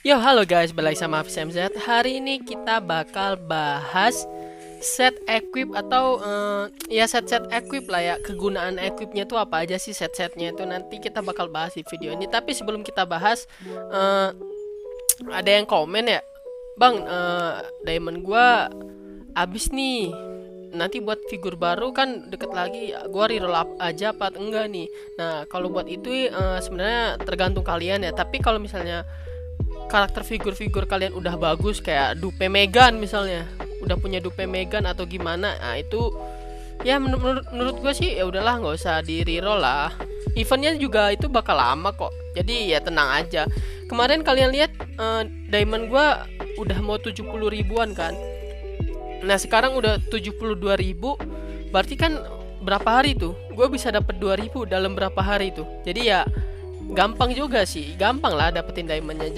Yo, halo guys, balik sama Hafiz MZ. Hari ini kita bakal bahas set equip atau ya set-set equip lah ya. Kegunaan equipnya tuh apa aja sih, set-setnya itu nanti kita bakal bahas di video ini. Tapi sebelum kita bahas, ada yang komen ya, Bang, diamond gua abis nih. Nanti buat figur baru kan deket lagi, gua reroll up aja apa enggak nih. Nah, kalau buat itu sebenarnya tergantung kalian ya. Tapi kalau misalnya karakter figur-figur kalian udah bagus kayak Dupe Megan misalnya, udah punya Dupe Megan atau gimana, nah itu ya menurut gue sih ya udahlah, nggak usah di reroll lah. Eventnya juga itu bakal lama kok, jadi ya tenang aja. Kemarin kalian lihat diamond gue udah mau 70 ribuan kan, nah sekarang udah 72 ribu, berarti kan berapa hari tuh gue bisa dapet 2000 dalam berapa hari tuh. Jadi ya gampang juga sih, gampang lah dapetin diamondnya.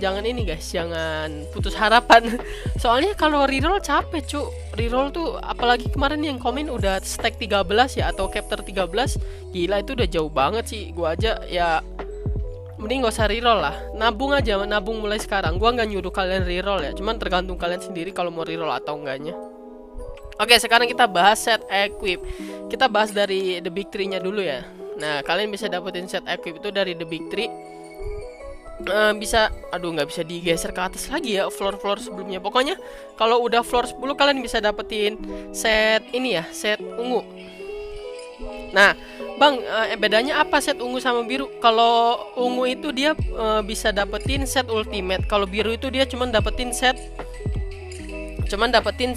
Jangan ini guys, jangan putus harapan. Soalnya kalau reroll capek cu, reroll tuh apalagi kemarin yang komen udah stack 13 ya atau capture 13, gila itu udah jauh banget sih. Gua aja ya mending gak usah reroll lah, nabung aja, nabung mulai sekarang. Gua nggak nyuruh kalian reroll ya, cuman tergantung kalian sendiri kalau mau reroll atau enggaknya. Oke, sekarang kita bahas set equip. Kita bahas dari the big 3-nya dulu ya. Nah, kalian bisa dapetin set equip itu dari the big 3. Bisa, aduh nggak bisa digeser ke atas lagi ya floor sebelumnya. Pokoknya kalau udah floor 10 kalian bisa dapetin set ini ya, set ungu. Nah, Bang, bedanya apa set ungu sama biru? Kalau ungu itu dia bisa dapetin set ultimate. Kalau biru itu dia cuman dapetin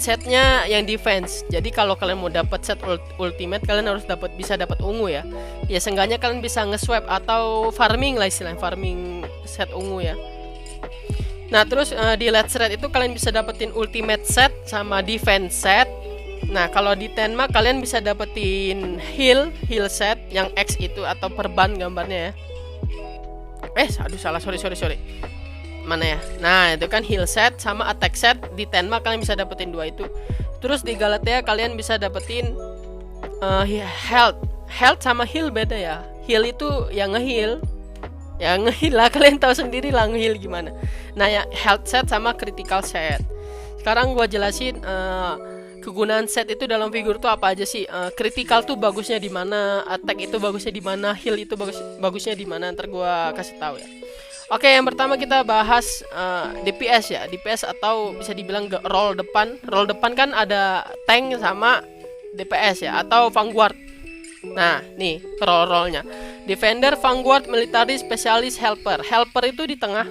setnya yang defense. Jadi kalau kalian mau dapat set ultimate, kalian harus bisa dapat ungu ya. Ya seenggaknya kalian bisa nge-swap atau farming lah, istilahnya farming set ungu ya. Nah, terus di let's red itu kalian bisa dapetin ultimate set sama defense set. Nah, kalau di Tenma kalian bisa dapetin heal set yang X itu atau perban gambarnya ya. Aduh salah, sorry. Mana ya? Nah, itu kan heal set sama attack set. Di Tenma kalian bisa dapetin dua itu. Terus di Galatea kalian bisa dapetin health sama heal beda ya. Heal itu yang nge-heal. Ya nge-heal lah, kalian tahu sendiri lah nge-heal gimana. Nah, ya health set sama critical set. Sekarang gua jelasin kegunaan set itu dalam figur tuh apa aja sih. Critical tuh bagusnya di mana, attack itu bagusnya di mana, heal itu bagusnya di mana. Ntar gua kasih tahu ya. Oke, yang pertama kita bahas DPS ya. DPS atau bisa dibilang roll depan. Roll depan kan ada tank sama DPS ya, atau vanguard. Nah, nih rollnya. Defender, vanguard, military, spesialis, helper. Helper itu di tengah.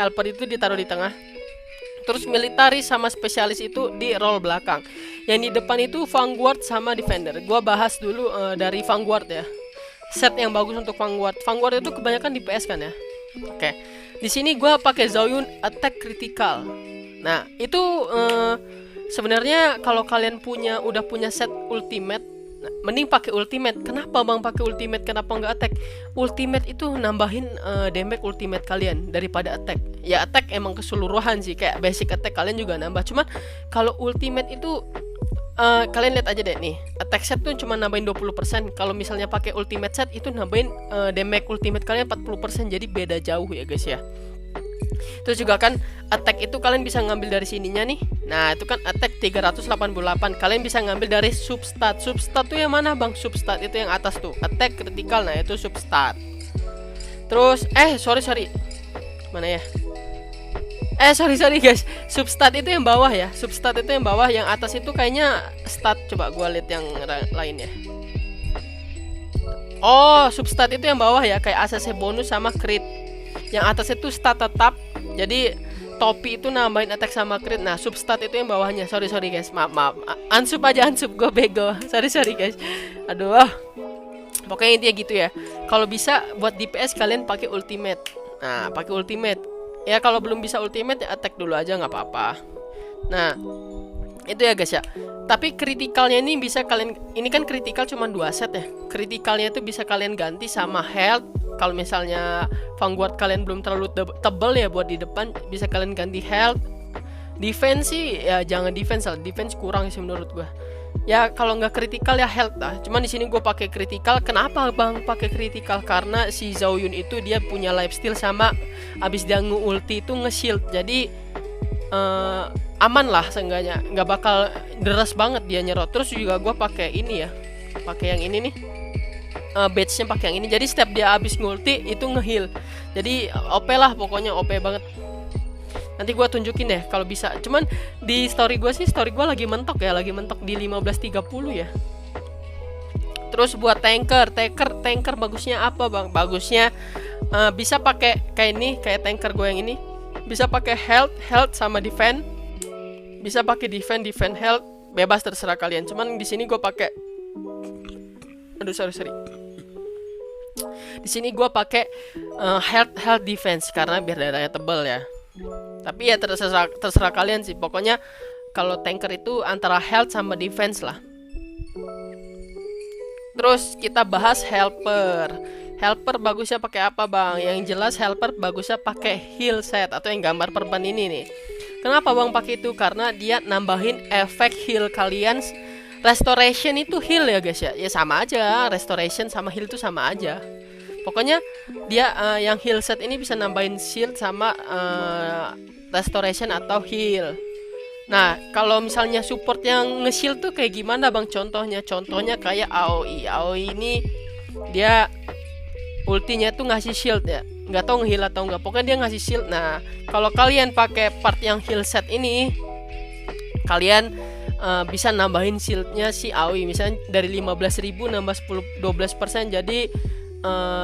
Helper itu ditaruh di tengah. Terus military sama spesialis itu di roll belakang. Yang di depan itu vanguard sama defender. Gua bahas dulu dari vanguard ya. Set yang bagus untuk vanguard. Vanguard itu kebanyakan DPS kan ya. Oke, di sini gue pakai Zhou Yun attack critical. Nah, itu sebenarnya kalau kalian udah punya set ultimate, mending pakai ultimate. Kenapa bang pakai ultimate? Kenapa nggak attack? Ultimate itu nambahin damage ultimate kalian daripada attack. Ya attack emang keseluruhan sih, kayak basic attack kalian juga nambah. Cuman kalau ultimate itu kalian lihat aja deh nih, attack set tuh cuma nambahin 20%. Kalau misalnya pakai ultimate set itu nambahin damage ultimate kalian 40%. Jadi beda jauh ya guys ya. Terus juga kan attack itu kalian bisa ngambil dari sininya nih. Nah, itu kan attack 388. Kalian bisa ngambil dari substat. Substat tuh yang mana bang? Substat itu yang atas tuh, attack critical. Nah, itu substat. Terus sorry mana ya? Sorry guys, substat itu yang bawah ya. Substat itu yang bawah, yang atas itu kayaknya stat. Coba gua lihat yang lain ya. Oh, substat itu yang bawah ya, kayak ACC bonus sama crit. Yang atas itu stat tetap. Jadi topi itu nambahin attack sama crit. Nah, substat itu yang bawahnya. Sorry guys, maaf. Ansup gue bego. Sorry guys. Aduh. Pokoknya intinya gitu ya. Kalau bisa buat DPS kalian pakai ultimate. Nah, pakai ultimate. Ya kalau belum bisa ultimate ya attack dulu aja nggak apa-apa. Nah, itu ya guys ya. Tapi kritikalnya ini bisa kalian, ini kan kritikal cuma 2 set ya. Kritikalnya itu bisa kalian ganti sama health. Kalau misalnya vanguard kalian belum terlalu tebel ya buat di depan, bisa kalian ganti health. Defense sih ya jangan defense lah. Defense kurang sih menurut gua. Ya kalau nggak kritikal ya health lah. Cuman di sini gue pakai kritikal. Kenapa bang pakai kritikal? Karena si Zhou Yun itu dia punya lifesteal sama abis dia nge-ulti itu nge-shield. Jadi aman lah seenggaknya, nggak bakal deras banget dia nyerot. Terus juga gue pakai ini ya, pakai yang ini nih, badge-nya pakai yang ini. Jadi setiap dia habis ngulti itu nge-heal. Jadi OP lah pokoknya, OP banget. Nanti gue tunjukin deh kalau bisa. Cuman di story gue lagi mentok ya, lagi mentok di 15.30 ya. Terus buat tanker bagusnya apa bang? Bagusnya bisa pakai kayak ini, kayak tanker gue yang ini. Bisa pakai health sama defense. Bisa pakai defense health, bebas terserah kalian. Cuman di sini gue pakai, aduh sorry. Di sini gue pakai health defense karena biar darahnya tebal ya. Tapi ya terserah kalian sih. Pokoknya kalau tanker itu antara health sama defense lah. Terus kita bahas helper. Helper bagusnya pakai apa bang? Yang jelas helper bagusnya pakai heal set atau yang gambar perban ini nih. Kenapa bang pakai itu? Karena dia nambahin efek heal kalian. Restoration itu heal ya guys ya. Ya sama aja, restoration sama heal itu sama aja. Pokoknya dia yang heal set ini bisa nambahin shield sama restoration atau heal. Nah, kalau misalnya support yang nge-shield tuh kayak gimana bang contohnya? Contohnya kayak AOE. AOE ini dia ultinya tuh ngasih shield ya. Nggak tahu nge-heal atau enggak. Pokoknya dia ngasih shield. Nah, kalau kalian pakai part yang heal set ini, kalian bisa nambahin shieldnya si AOE. Misalnya dari 15.000 nambah 12%. Jadi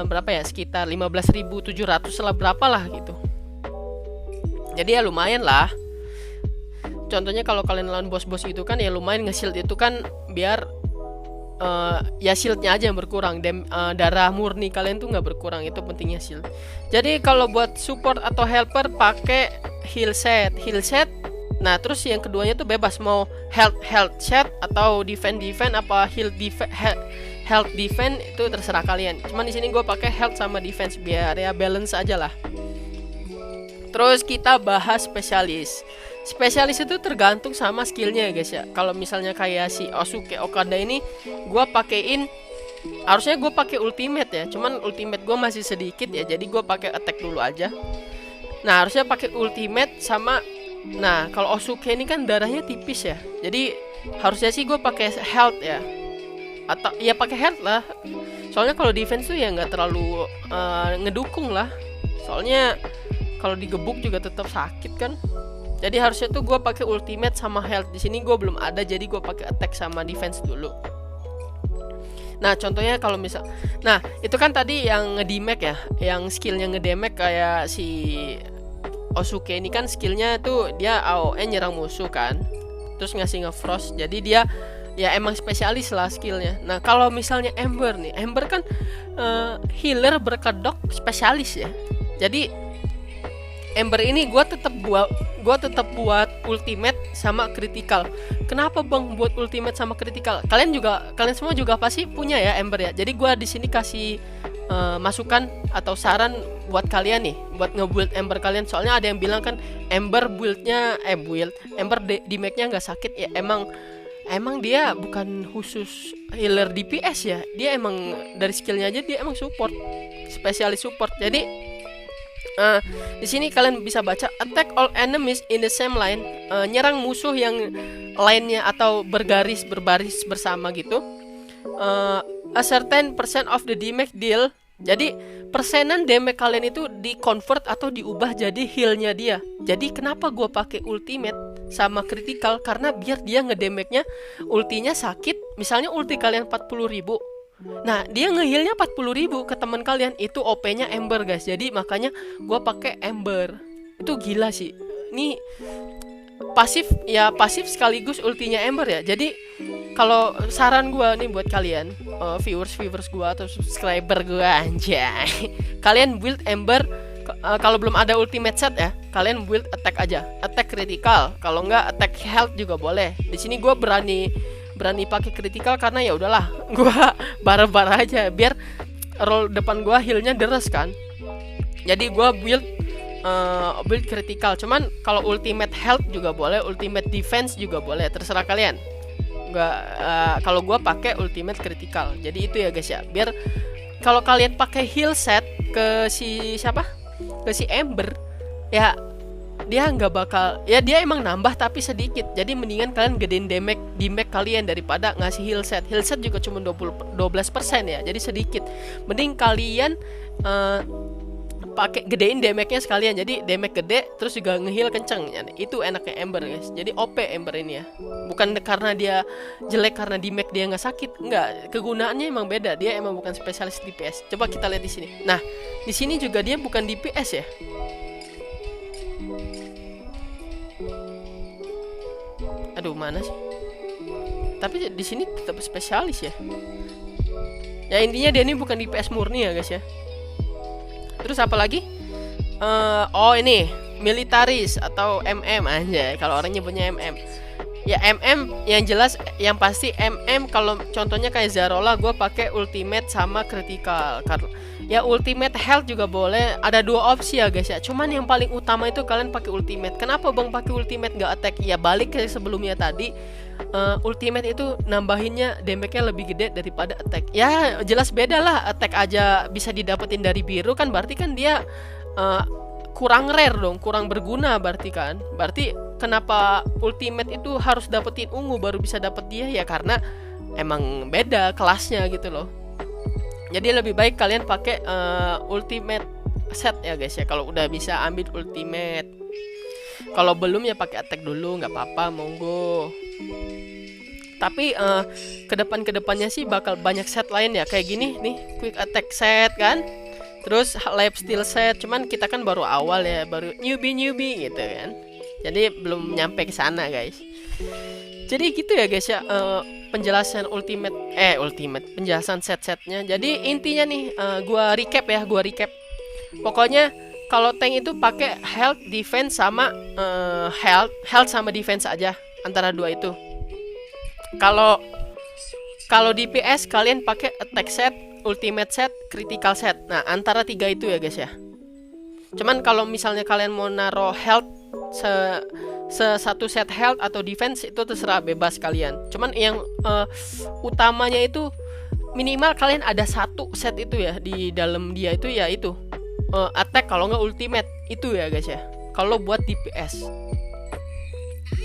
berapa ya? Sekitar 15.700 lah, berapa lah gitu. Jadi ya lumayan lah. Contohnya kalau kalian lawan bos-bos itu kan ya lumayan nge-shield itu kan biar ya shieldnya aja yang berkurang. Darah murni kalian tuh nggak berkurang, itu pentingnya shield. Jadi kalau buat support atau helper pakai heal set. Nah terus yang keduanya tuh bebas mau health set atau defense apa health defense itu terserah kalian. Cuman di sini gue pakai health sama defense biar ya balance aja lah. Terus kita bahas spesialis. Spesialis itu tergantung sama skillnya ya guys ya. Kalau misalnya kayak si Osuke Okada ini, gue pakein, harusnya gue pakai ultimate ya. Cuman ultimate gue masih sedikit ya, jadi gue pakai attack dulu aja. Nah harusnya pakai ultimate sama. Nah kalau Osuke ini kan darahnya tipis ya, jadi harusnya sih gue pakai health ya. Atau ya pakai health lah. Soalnya kalau defense tuh ya nggak terlalu ngedukung lah. Soalnya kalau digebuk juga tetap sakit kan. Jadi harusnya tuh gue pakai ultimate sama health. Di sini gue belum ada, jadi gue pakai attack sama defense dulu. Nah contohnya kalau misal, nah itu kan tadi yang ngedamage ya, yang skillnya ngedamage kayak si Osuke ini kan skillnya tuh dia AOE nyerang musuh kan, terus ngasih ngefrost. Jadi dia ya emang spesialis lah skillnya. Nah kalau misalnya Ember nih, Ember kan healer berkedok spesialis ya. Jadi Ember ini gue tetap buat ultimate sama critical. Kenapa bang buat ultimate sama critical? Kalian semua juga pasti punya ya Ember ya. Jadi gue di sini kasih masukan atau saran buat kalian nih, buat nge-build Ember kalian. Soalnya ada yang bilang kan Ember Ember damage-nya nggak sakit ya. Emang dia bukan khusus healer DPS ya. Dia emang dari skillnya aja dia emang support, spesialis support. Jadi di sini kalian bisa baca attack all enemies in the same line, nyerang musuh yang lainnya atau berbaris bersama gitu. A certain percent of the damage deal. Jadi persenan damage kalian itu di convert atau diubah jadi healnya dia. Jadi kenapa gue pakai ultimate sama critical? Karena biar dia ngedamage-nya ultinya sakit. Misalnya ulti kalian 40.000. Nah dia nge-healnya 40.000 ke teman kalian, itu OP-nya Ember guys. Jadi makanya gue pakai Ember. Itu gila sih. Ini pasif sekaligus ultinya Ember ya. Jadi kalau saran gue nih buat kalian viewers gue atau subscriber gue anjay, kalian build Ember. Kalau belum ada ultimate set ya, kalian build attack aja, attack critical. Kalau enggak attack health juga boleh. Di sini gue berani pakai critical karena ya udahlah, gua bara-bara aja biar roll depan gua healnya deres kan. Jadi gua build critical. Cuman kalau ultimate health juga boleh, ultimate defense juga boleh, terserah kalian. Kalau gua pakai ultimate critical. Jadi itu ya guys ya. Biar kalau kalian pakai heal set ke si siapa? ke si Ember, ya dia nggak bakal, ya dia emang nambah tapi sedikit. Jadi mendingan kalian gedein damage kalian daripada ngasih heal set. Heal set juga cuma 12% ya, jadi sedikit. Mending kalian pakai gedein damage-nya sekalian, jadi damage gede terus juga ngeheal kenceng ya. Itu enaknya Ember guys. Jadi OP Ember ini ya, bukan karena dia jelek, karena damage dia nggak sakit, nggak. Kegunaannya emang beda, dia emang bukan spesialis DPS. Coba kita lihat di sini. Nah di sini juga dia bukan DPS ya. Aduh mana sih? Tapi di sini tetap spesialis ya. Ya intinya dia ini bukan DPS murni ya guys ya. Terus apa lagi? Oh ini militaris atau MM aja kalau orang nyebutnya MM. Ya MM yang jelas, yang pasti MM kalau contohnya kayak Zarola gue pakai ultimate sama critical. Ya ultimate health juga boleh, ada dua opsi ya guys ya. Cuman yang paling utama itu kalian pakai ultimate. Kenapa bang pakai ultimate nggak attack? Ya balik ke sebelumnya tadi, ultimate itu nambahinnya damage-nya lebih gede daripada attack. Ya jelas beda lah, attack aja bisa didapetin dari biru kan, berarti kan dia kurang rare dong, kurang berguna berarti kan. Berarti kenapa ultimate itu harus dapetin ungu baru bisa dapet dia, ya karena emang beda kelasnya gitu loh. Jadi lebih baik kalian pakai ultimate set ya guys ya, kalau udah bisa ambil ultimate. Kalau belum ya pakai attack dulu, nggak apa-apa, monggo. Tapi kedepannya sih bakal banyak set lain ya, kayak gini nih, quick attack set kan, terus life steal set. Cuman kita kan baru awal ya, baru newbie gitu kan, jadi belum nyampe ke sana guys. Jadi gitu ya guys ya, penjelasan ultimate penjelasan set-setnya. Jadi intinya nih, gua recap. Pokoknya kalau tank itu pakai health, defense sama health sama defense aja, antara dua itu. Kalau DPS kalian pakai attack set, ultimate set, critical set. Nah, antara tiga itu ya guys ya. Cuman kalau misalnya kalian mau naro health satu set health atau defense itu terserah, bebas kalian. Cuman yang utamanya itu minimal kalian ada satu set itu ya di dalam dia itu, ya itu attack kalau nggak ultimate itu ya guys ya, kalau buat DPS.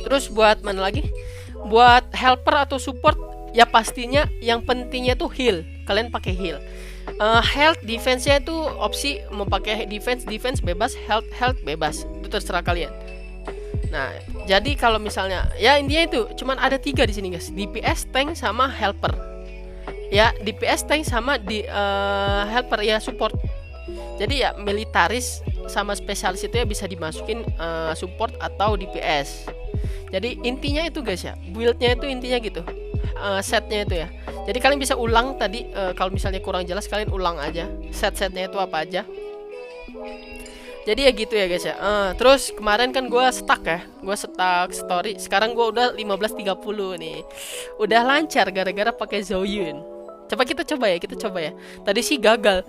Terus buat mana lagi? Buat helper atau support ya pastinya yang pentingnya tuh heal. Kalian pakai heal. Health defense-nya itu opsi, mau pakai defense bebas, health bebas. Itu terserah kalian. Nah, jadi kalau misalnya ya intinya itu cuman ada 3 di sini guys. DPS, tank sama helper. Ya, DPS, tank sama helper ya, support. Jadi ya militaris sama spesialis itu ya bisa dimasukin support atau DPS. Jadi intinya itu guys ya, build-nya itu intinya gitu. Setnya itu ya. Jadi kalian bisa ulang tadi, kalau misalnya kurang jelas kalian ulang aja set-setnya itu apa aja. Jadi ya gitu ya guys ya. Terus kemarin kan gue stuck story. Sekarang gue udah 15.30 nih. Udah lancar gara-gara pakai Zoyun. Kita coba ya. Tadi sih gagal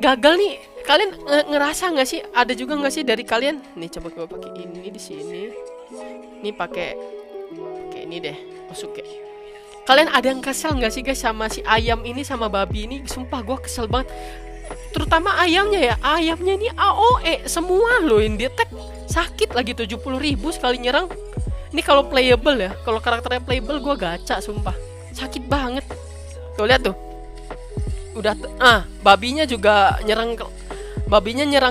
nih. Kalian ngerasa nggak sih? Ada juga nggak sih dari kalian? Nih coba gue pakai ini di sini. Nih pakai ini deh, masuk ya. Kalian ada yang kesel nggak sih guys sama si ayam ini sama babi ini? Sumpah gue kesel banget. Terutama ayamnya ya. Ayamnya ini AOE semua loh, yang di attack sakit lagi 70.000 sekali nyerang. Ini kalau playable ya, kalau karakternya playable gue gacha sumpah. Sakit banget. Tuh lihat tuh. Udah babinya juga nyerang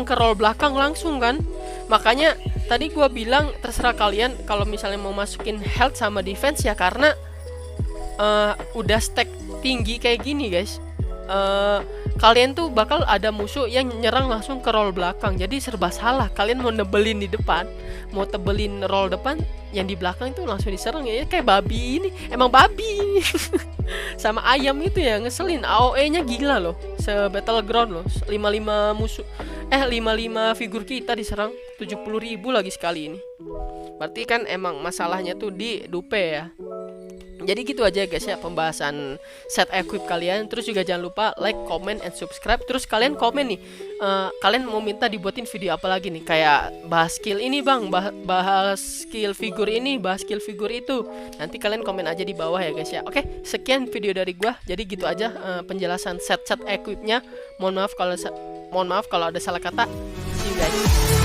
ke roll belakang langsung kan. Makanya tadi gue bilang terserah kalian kalau misalnya mau masukin health sama defense ya, karena udah stack tinggi kayak gini guys, kalian tuh bakal ada musuh yang nyerang langsung ke roll belakang. Jadi serba salah. Kalian mau nebelin di depan, mau tebelin roll depan, yang di belakang itu langsung diserang ya. Kayak babi ini, emang babi. Sama ayam itu ya ngeselin. AOE-nya gila loh, se-battleground loh. 55 musuh 55 figur kita diserang 70.000 lagi sekali ini. Berarti kan emang masalahnya tuh di dupe ya. Jadi gitu aja guys ya pembahasan set equip kalian. Terus juga jangan lupa like, comment, and subscribe. Terus kalian komen nih, kalian mau minta dibuatin video apa lagi nih? Kayak bahas skill ini bang, bahas skill figur ini, bahas skill figur itu. Nanti kalian komen aja di bawah ya guys ya. Oke, sekian video dari gua. Jadi gitu aja penjelasan set equipnya. Mohon maaf kalau ada salah kata. See you guys.